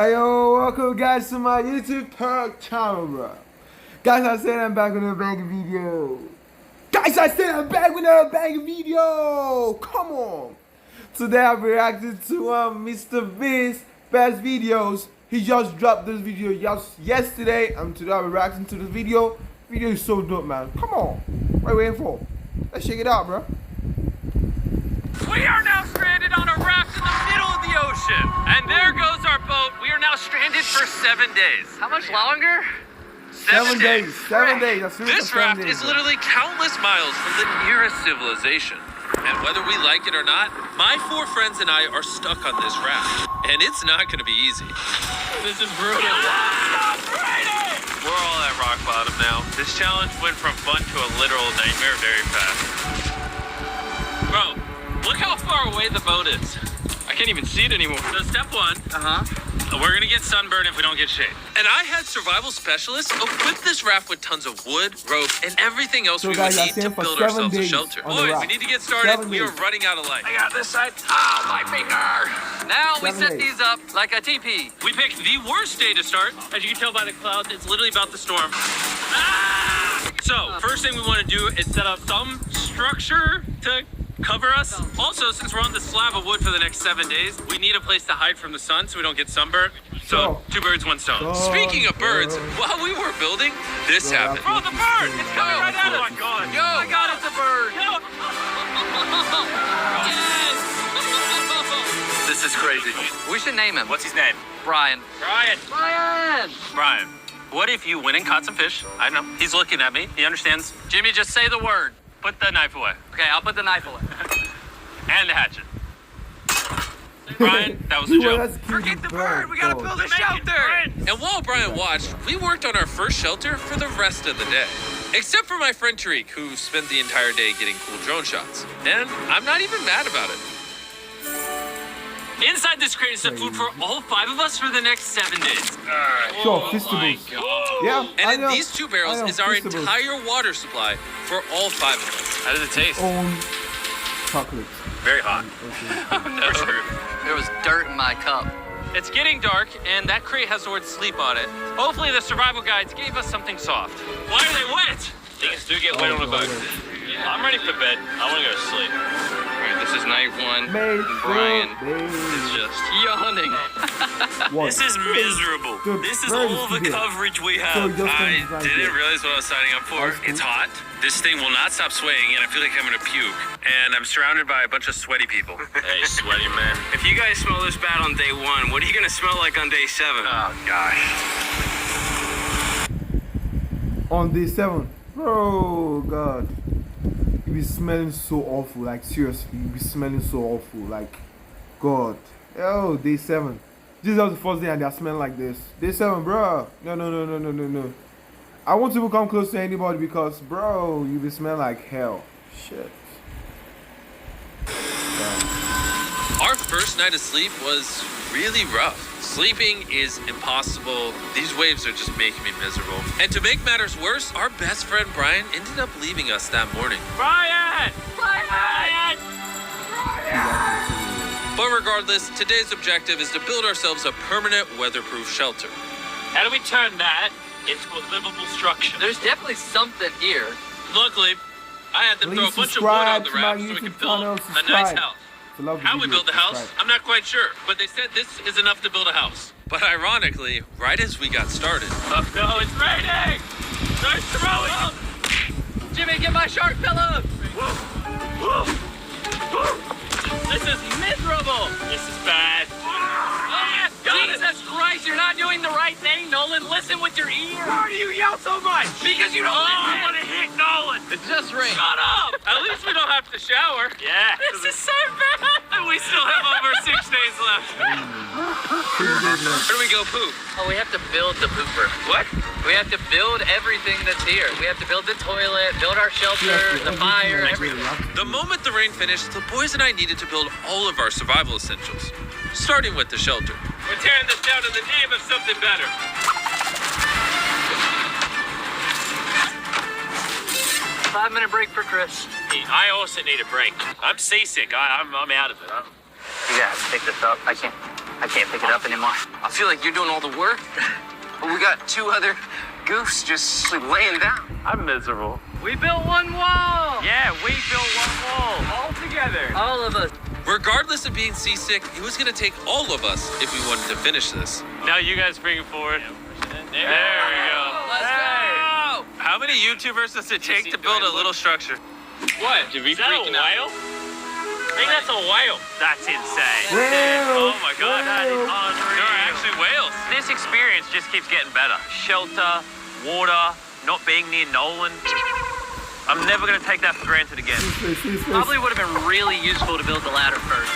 Hey yo, welcome guys to my YouTube channel, bro. Guys, I said I'm back with another banging video. Come on. Today I'll be reacting to Mr. Beast's best videos. He just dropped this video yesterday, and today I'll be reacting to this video. Video is so dope, man. Come on. What are you waiting for? Let's check it out, bro. We are now stranded on a raft in the middle of the ocean. And there goes our boat. We are now stranded for 7 days. How much longer? 7 days. 7 days. This raft is literally countless miles from the nearest civilization. And whether we like it or not, my 4 friends and I are stuck on this raft. And it's not going to be easy. This is brutal. We're all at rock bottom now. This challenge went from fun to a literal nightmare very fast. Bro, look how far away the boat is. I can't even see it anymore. So step 1, we're gonna get sunburned if we don't get shade. And I had survival specialists equip this raft with tons of wood, rope, and everything else we would need to build ourselves a shelter. Boys, we need to get started. We are running out of light. I got this side. Oh, my finger. Now we set these up like a teepee. We picked the worst day to start. As you can tell by the clouds, it's literally about the storm. So, first thing we want to do is set up some structure to cover us. Also, since we're on this slab of wood for the next 7 days, we need a place to hide from the sun so we don't get sunburned. So, 2 birds, 1 stone. Speaking of birds, while we were building, this happened. Bro, the bird! It's coming right at us! Oh my god! Yo! Oh my god, it's a bird! Yo! Yes! This is crazy. We should name him. What's his name? Brian. Brian! Brian! Brian. What if you went and caught some fish? I know. He's looking at me. He understands. Jimmy, just say the word. Put the knife away. Okay, I'll put the knife away. And the hatchet. Brian, that was a joke. Forget the bird, we gotta build a shelter! And while Brian watched, we worked on our first shelter for the rest of the day. Except for my friend Tariq, who spent the entire day getting cool drone shots. And I'm not even mad about it. Inside this crate is some food for all 5 of us for the next 7 days. Sure, Feastables. Yeah, and in these 2 barrels is our entire water supply for all 5 of us. How does it taste? Own chocolate. Very hot. There was dirt in my cup. It's getting dark, and that crate has the word sleep on it. Hopefully the survival guides gave us something soft. Why are they wet? Things do get wet on a boat. I'm ready for bed. I want to go to sleep. All right, this is night 1. Brian is just yawning. This is miserable. This is all the coverage we have. I didn't realize what I was signing up for. It's hot. This thing will not stop swaying, and I feel like I'm gonna puke. And I'm surrounded by a bunch of sweaty people. Hey, sweaty man. If you guys smell this bad on day 1, what are you gonna smell like on day 7? Oh, gosh. On day 7. Oh, God. You be smelling so awful. Like, seriously. You be smelling so awful. Like, God. Oh, day 7. This is the first day and they're smelling like this. Day 7, bro. No. I want to come close to anybody because, bro, you be smelling like hell. Shit. Our first night of sleep was really rough. Sleeping is impossible. These waves are just making me miserable. And to make matters worse, our best friend Brian ended up leaving us that morning. Brian! Brian! But regardless, today's objective is to build ourselves a permanent weatherproof shelter. How do we turn that into a livable structure? There's definitely something here. Luckily, I had them throw a bunch of wood on the raft so we could build a nice house. How we built the house, I'm not quite sure, but they said this is enough to build a house. But ironically, right as we got started... no, it's raining! Start throwing! Jimmy, get my shark pillow! This is miserable! This is bad. Jesus Christ, you're not doing the right thing, Nolan. Listen with your ears. Why do you yell so much? Because you don't listen. I want to hit Nolan. It just rained. Shut up! At least we don't have to shower. Yeah. This is so bad. And we still have over 6 days left. Where do we go poop? Oh, we have to build the pooper. What? We have to build everything that's here. We have to build the toilet, build our shelter, the fire, everything. The moment the rain finished, the boys and I needed to build all of our survival essentials, starting with the shelter. We're tearing this down in the name of something better. 5-minute break for Chris. I also need a break. I'm seasick. I'm out of it. Yeah, pick this up. I can't. I can't pick it up anymore. I feel like you're doing all the work, but we got 2 other goofs just laying down. I'm miserable. We built one wall. Yeah, we built one wall. All together. All of us. Regardless of being seasick, it was gonna take all of us if we wanted to finish this. Now you guys bring it forward. There we go. Let's go. How many YouTubers does it take to build a little structure? What? Did we Is that a freaking out? whale? I think that's a whale. That's insane. Whale. Oh my god, that is unreal. There are actually whales. This experience just keeps getting better. Shelter, water, not being near Nolan. I'm never gonna take that for granted again. Probably would have been really useful to build the ladder first.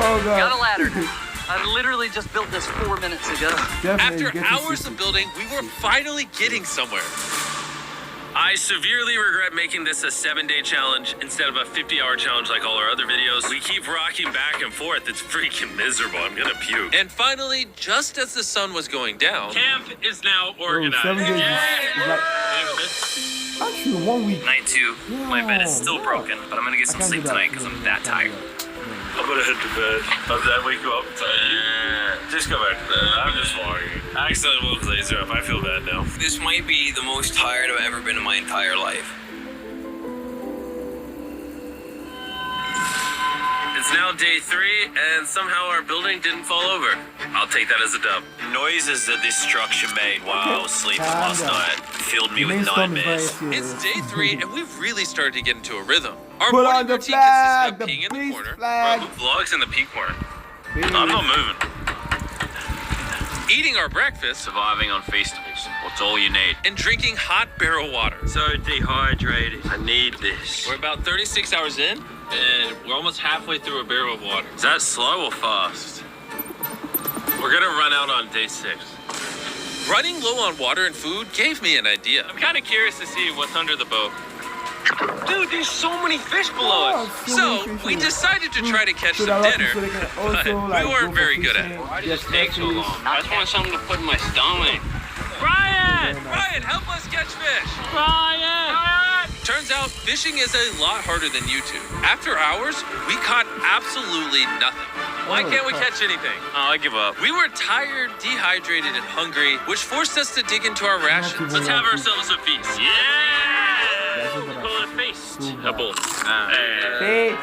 Oh Got a god. ladder. I literally just built this 4 minutes ago. Definitely After get to hours see- of building, we were finally getting somewhere. I severely regret making this a 7-day challenge instead of a 50-hour challenge like all our other videos. We keep rocking back and forth. It's freaking miserable. I'm gonna puke. And finally, just as the sun was going down, camp is now Bro, organized. 7 days is like actually 1 week. Night 2. My bed is still Yeah. broken, but I'm gonna get I some can't sleep do that. tonight because I'm that tired. I'm gonna head to bed. I wake you up. Just go back to bed. I'm just walking. I accidentally woke Laser up. I feel bad now. This might be the most tired I've ever been in my entire life. It's now day 3, and somehow our building didn't fall over. I'll take that as a dub. Noises that this structure made while I was sleeping last night filled me The with main storm is nightmares. very serious. It's day 3, and we've really started to get into a rhythm. Our Put morning on the routine flag, consists the of peeing in the beast corner. flag. Bro, who vlogs in the pee corner? Baby. I'm not moving. Eating our breakfast, surviving on Feastables. What's all you need? And drinking hot barrel water. So dehydrated. I need this. We're about 36 hours in, and we're almost halfway through a barrel of water. Is that slow or fast? We're gonna run out on day 6. Running low on water and food gave me an idea. I'm kind of curious to see what's under the boat. Dude, there's so many fish below Oh, us. so So many fish we here. decided to try to catch So some that dinner, so they can but also, we like, go weren't for very good at fishing, it. Why does get it take so fish. long? I just want something to put in my stomach. Brian! Brian, help us catch fish! Brian! Turns out fishing is a lot harder than YouTube. After hours, we caught absolutely nothing. Why Oh, can't we fuck. catch anything? Oh, I give up. We were tired, dehydrated, and hungry, which forced us to dig into our rations. Let's have ourselves a feast. Yeah! Call it a feast. A bowl. Hey,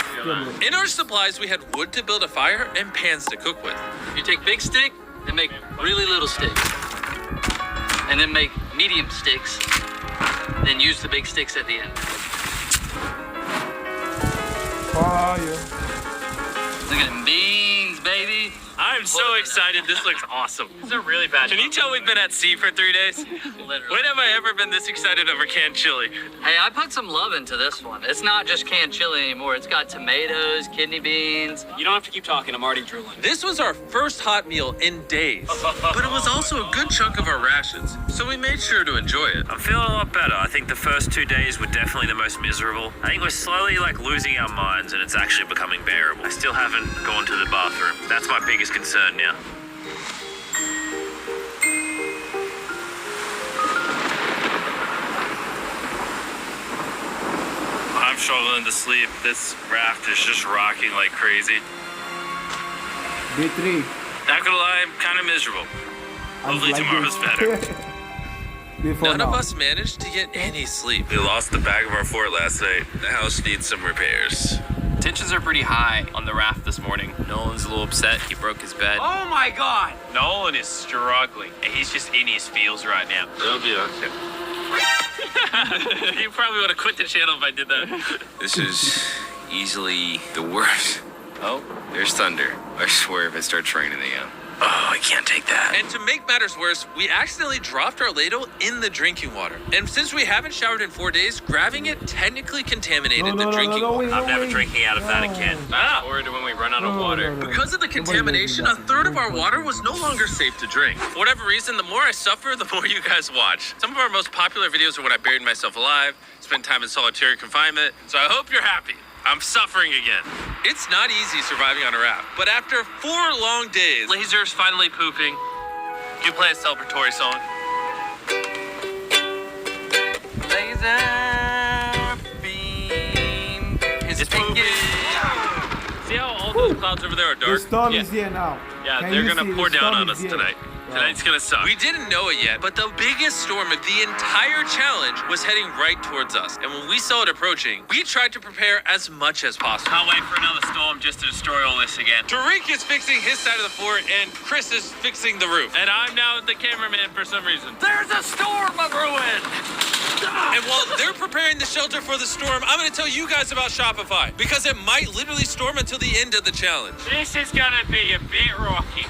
In our supplies, we had wood to build a fire and pans to cook with. You take big stick and make really little sticks. And then make medium sticks. Then use the big sticks at the end. fire. Look at them beans, baby. I'm so excited. This looks awesome. It's a really bad. Can you tell we've been at sea for 3 days? Literally. When have I ever been this excited over canned chili? Hey, I put some love into this one. It's not just canned chili anymore. It's got tomatoes, kidney beans. You don't have to keep talking. I'm already drooling. This was our first hot meal in days, but it was also a good chunk of our rations, so we made sure to enjoy it. I'm feeling a lot better. I think the first 2 days were definitely the most miserable. I think we're slowly losing our minds, and it's actually becoming bearable. I still haven't gone to the bathroom. That's my biggest concern now. I'm struggling to sleep. This raft is just rocking like crazy. Day 3. Not gonna lie, I'm kind of miserable. Hopefully tomorrow's better. Day 4 None now. of us managed to get any sleep. We lost the back of our fort last night. The house needs some repairs. Tensions are pretty high on the raft this morning. Nolan's a little upset. He broke his bed. Oh my God! Nolan is struggling. He's just in his feels right now. It'll be okay. You probably would have quit the channel if I did that. This is easily the worst. Oh, there's thunder. I swear if it starts raining again. Oh, I can't take that. And to make matters worse, we accidentally dropped our ladle in the drinking water. And since we haven't showered in 4 days, grabbing it technically contaminated the drinking water. wait, no, wait. out of that again. Ah. Forward to when we run out of No, water. no, no. Because of the contamination, a third of our water was no longer safe to drink. For whatever reason, the more I suffer, the more you guys watch. Some of our most popular videos are when I buried myself alive, spent time in solitary confinement, so I hope you're happy. I'm suffering again. It's not easy surviving on a raft, but after 4 long days, Laser's finally pooping. You play a celebratory song. Laser beam is It's pooping. See how all those clouds over over there are The dark. storm is here now. Yeah, Can they're you gonna see pour the down storm on is us here? tonight. Yeah. Tonight's gonna suck. We didn't know it yet, but the biggest storm of the entire challenge was heading right towards us. And when we saw it approaching, we tried to prepare as much as possible. Can't wait for another storm just to destroy all this again. Tariq is fixing his side of the fort, and Chris is fixing the roof. And I'm now the cameraman for some reason. There's a storm of ruin! And while they're preparing the shelter for the storm, I'm going to tell you guys about Shopify, because it might literally storm until the end of the challenge. This is gonna be a bit rocky.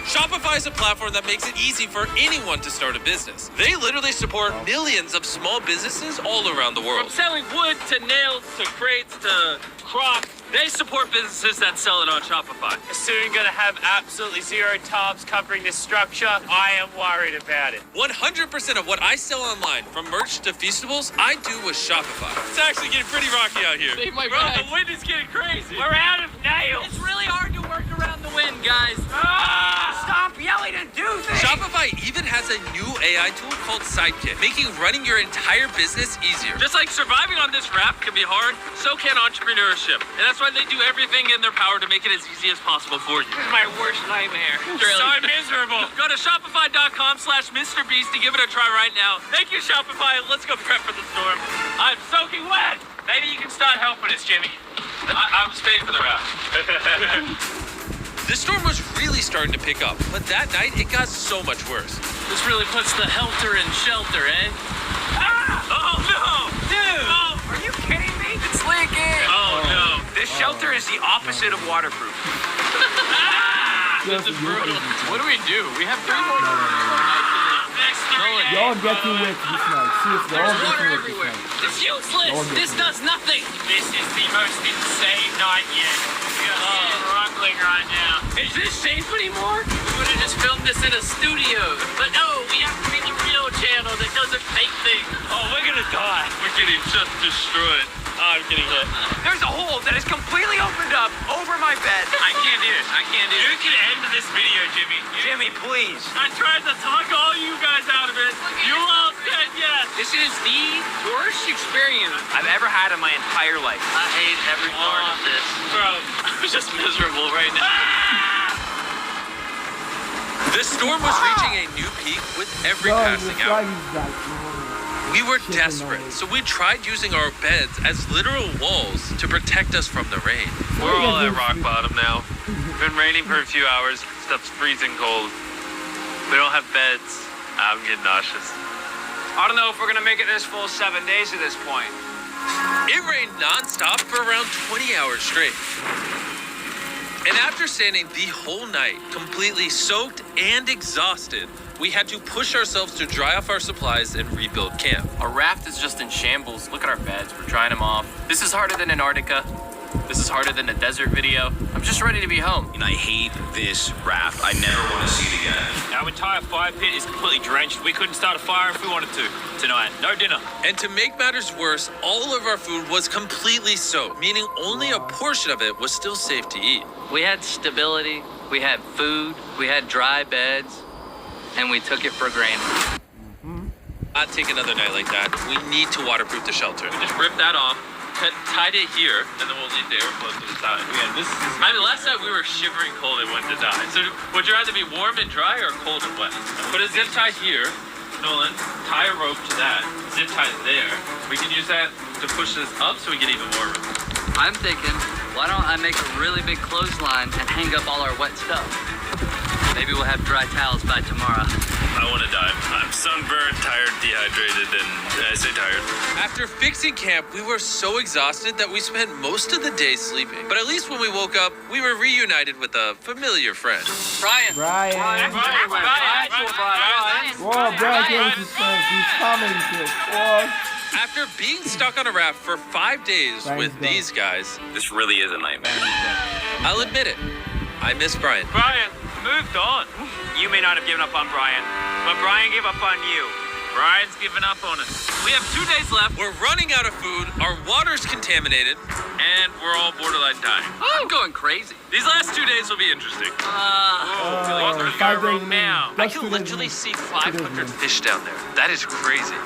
Shopify is a platform that makes it easy for anyone to start a business. They literally support millions of small businesses all around the From world. selling wood to nails to crates to crops, they support businesses that sell it on Shopify. Soon gonna have absolutely zero tops covering this structure. I am worried about it. 100% of what I sell online, from merch to Feastables, I do with Shopify. It's actually getting pretty rocky out here. Bro, the wind is getting crazy. We're out of nails. It's really hard to work around the wind, guys. Stop yelling and do things. Shopify even has a new AI tool called Sidekick, making running your entire business easier. Just like surviving on this raft can be hard, so can entrepreneurship. And that's why they do everything in their power to make it as easy as possible for you. This is my worst nightmare. So miserable. Go to shopify.com/MrBeast to give it a try right now. Thank you, Shopify. Let's go prep for the storm. I'm soaking wet. Maybe you can start helping us, Jimmy. I was paid for the raft. The storm was really starting to pick up, but that night it got so much worse. This really puts the helter in shelter, eh? Oh no! Dude! Oh, are you kidding me? It's leaking! Oh no! This shelter is the opposite of waterproof. This is brutal. What do? We have 3 more nights in this. Y'all getting wet this night. Seriously, y'all There's water getting wet this everywhere. night. It's useless. Don't do This it. does nothing. This is the most insane night yet. We are struggling right now. Is this safe anymore? We would have just filmed this in a studio. But no, we have to be the real channel that doesn't fake things. Oh, we're gonna die. We're getting just destroyed. Oh, I'm getting hit. There's a hole that is completely opened up over my bed. I can't do it. I can't do it. You can end this video, Jimmy. Jimmy, please. I tried to talk all you guys out of it. You all said yes. This is the worst experience I've ever had in my entire life. I hate every part of this. Bro, I'm just miserable right now. The storm was reaching a new peak with every Yo, the passing flag hour. is like, We were Chicken desperate, nuggets. so we tried using our beds as literal walls to protect us from the rain. We're all at rock bottom now. Been raining for a few hours. Stuff's freezing cold. We don't have beds. I'm getting nauseous. I don't know if we're gonna make it this full 7 days at this point. It rained nonstop for around 20 hours straight. And after standing the whole night, completely soaked and exhausted, we had to push ourselves to dry off our supplies and rebuild camp. Our raft is just in shambles. Look at our beds. We're drying them off. This is harder than Antarctica. This is harder than the desert video. I'm just ready to be home. And I hate this raft. I never want to see it again. Our entire fire pit is completely drenched. We couldn't start a fire if we wanted to tonight. No dinner. And to make matters worse, all of our food was completely soaked, meaning only a portion of it was still safe to eat. We had stability, we had food, we had dry beds, and we took it for granted. Not take another night like that. We need to waterproof the shelter. We just ripped that off, tied it here, and then we'll leave the airflow to the side. Yeah, this is... I mean, last night we were shivering cold and went to die. So would you rather be warm and dry or cold and wet? Put a zip tie here. Nolan, tie a rope to that. Zip tie it there. We can use that to push this up so we get even warmer. I'm thinking, why don't I make a really big clothesline and hang up all our wet stuff? Maybe we'll have dry towels by tomorrow. I want to die. I'm sunburned, tired, dehydrated, and I say tired. After fixing camp, we were so exhausted that we spent most of the day sleeping. But at least when we woke up, we were reunited with a familiar friend. Brian. Brian. Whoa, Brian came with his friends. He's coming to us. After being stuck on a raft for 5 days with these guys, This really is a nightmare. I'll admit it, I miss Brian. Brian, moved on. You may not have given up on Brian, but Brian gave up on you. Brian's given up on us. We have 2 days left, we're running out of food, our water's contaminated, and we're all borderline dying. I'm going crazy. These last 2 days will be interesting. Welcome to 5 our days room in. now. I Just can 2 days literally in. see 2 days 500 in. fish down there. That is crazy.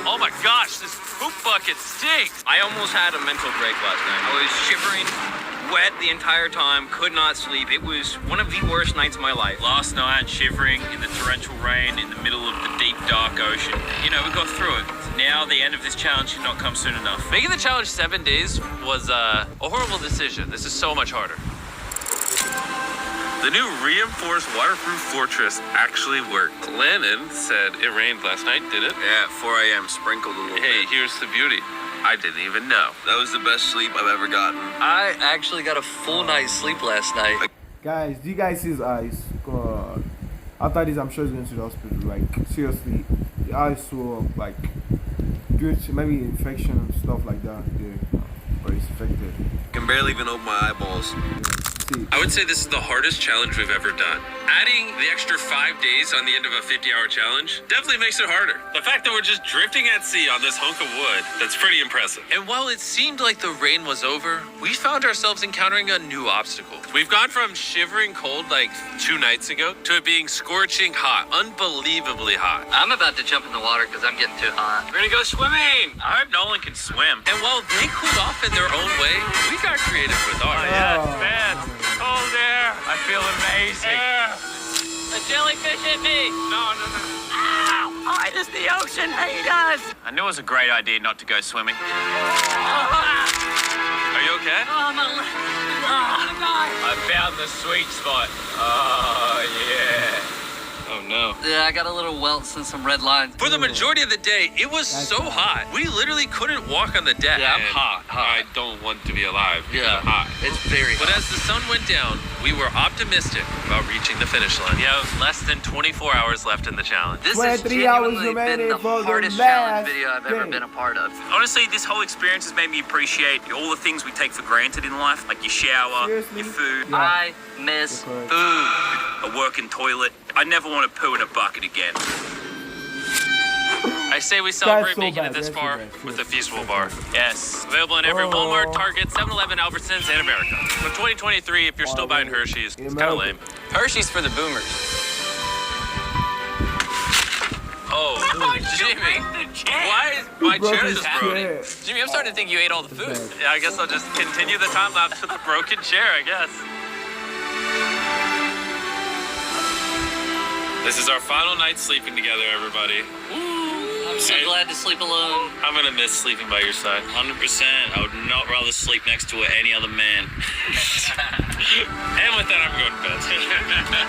Oh my gosh, this poop bucket stinks. I almost had a mental break last night. I was shivering wet the entire time, could not sleep. It was one of the worst nights of my life. Last night, shivering in the torrential rain in the middle of the deep, dark ocean. You know, we got through it. Now, the end of this challenge should not come soon enough. Making the challenge 7 days was a horrible decision. This is so much harder. The new reinforced waterproof fortress actually worked. Lennon said it rained last night, did it? Yeah, at 4 a.m. sprinkled a little Hey, bit. here's the beauty. I didn't even know. That was the best sleep I've ever gotten. I actually got a full night's sleep last night. Guys, do you guys see his eyes? God. After this, I'm sure he's going to the hospital. Like, seriously, the eyes swell up. Like, due to maybe infection and stuff like that. Yeah, or he's infected. Can barely even open my eyeballs. See, I would say this is the hardest challenge we've ever done. Adding the extra 5 days on the end of a 50-hour challenge definitely makes it harder. The fact that we're just drifting at sea on this hunk of wood, that's pretty impressive. And while it seemed like the rain was over, we found ourselves encountering a new obstacle. We've gone from shivering cold like 2 nights ago to it being scorching hot, unbelievably hot. I'm about to jump in the water because I'm getting too hot. We're gonna go swimming. I hope Nolan can swim. And while they cooled off in their own way, we got creative with ours. Oh, bad. Cold air. I feel amazing. A jellyfish hit me. No. I just the ocean hate us. I knew it was a great idea not to go swimming. Are you okay? Oh, my leg. Oh, I found the sweet spot. Oh, yeah. Oh no. yeah, I got a little welts and some red lines. For the majority of the day, it was so hot. We literally couldn't walk on the deck. Yeah, I'm And hot. I don't want to be alive. Yeah, I'm hot. it's very But hot. as the sun went down, we were optimistic about reaching the finish line. Yeah, less than 24 hours left in the challenge. This has 23 hours genuinely been remaining the for the hardest last challenge video I've ever day. been a part of. Honestly, this whole experience has made me appreciate all the things we take for granted in life, like your shower, Seriously? your food, Yeah. I miss Okay. food. a working toilet. I never want to poo in a bucket again. I say we celebrate so making bad, it this that's so far bad. with the Feastable Bar. Yes, available in every Oh. Walmart, Target, 7-Eleven, Albertsons, and America. For 2023, if you're still buying Hershey's, it's kind of lame. Hershey's for the boomers. Oh, Jimmy. Why is my Broke chair his just broken? chair. Jimmy, I'm starting to think you ate all the food. Yeah, I guess I'll just continue the time lapse with the broken chair, I guess. This is our final night sleeping together, everybody. I'm so glad to sleep alone. I'm gonna miss sleeping by your side. 100%. I would not rather sleep next to any other man. And with that, I'm going to bed.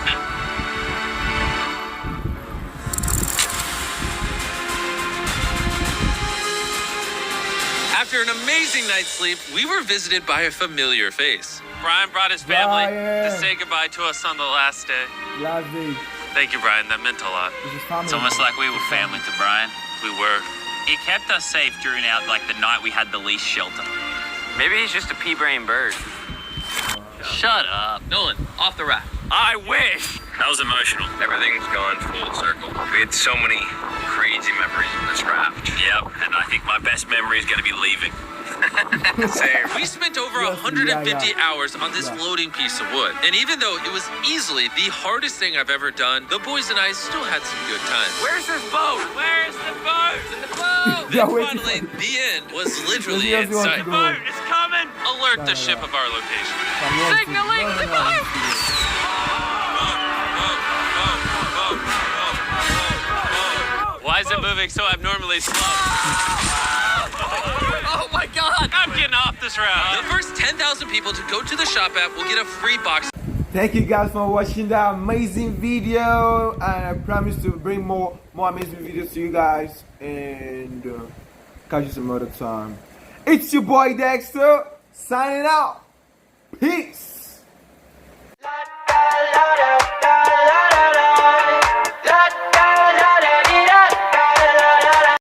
After an amazing night's sleep, we were visited by a familiar face. Brian brought his family Brian. to say goodbye to us on the last day. Last day. Thank you, Brian. That meant a lot. This is family. It's almost like we were family to Brian. We were. He kept us safe during the night we had the least shelter. Maybe he's just a pea-brain bird. Shut up. Nolan, off the raft. I wish. That was emotional. Everything's gone full circle. We had so many crazy memories in this raft. Yep, and I think my best memory is going to be leaving. Same. We spent over Yes, 150 yeah. hours on this floating piece of wood. And even though it was easily the hardest thing I've ever done, the boys and I still had some good times. Where's this boat? Where's the boat? Yeah, Then wait finally, till- the end was literally Yes, in yes, sight. you want to go. It's coming. Alert the No, ship no. of our location. Signaling the boat! Why is it moving so abnormally slow? Oh my god. I'm getting off this route. The first 10,000 people to go to the shop app will get a free box. Thank you guys for watching that amazing video, and I promise to bring more amazing videos to you guys, and catch you some other time. It's your boy Dexter signing out. Peace.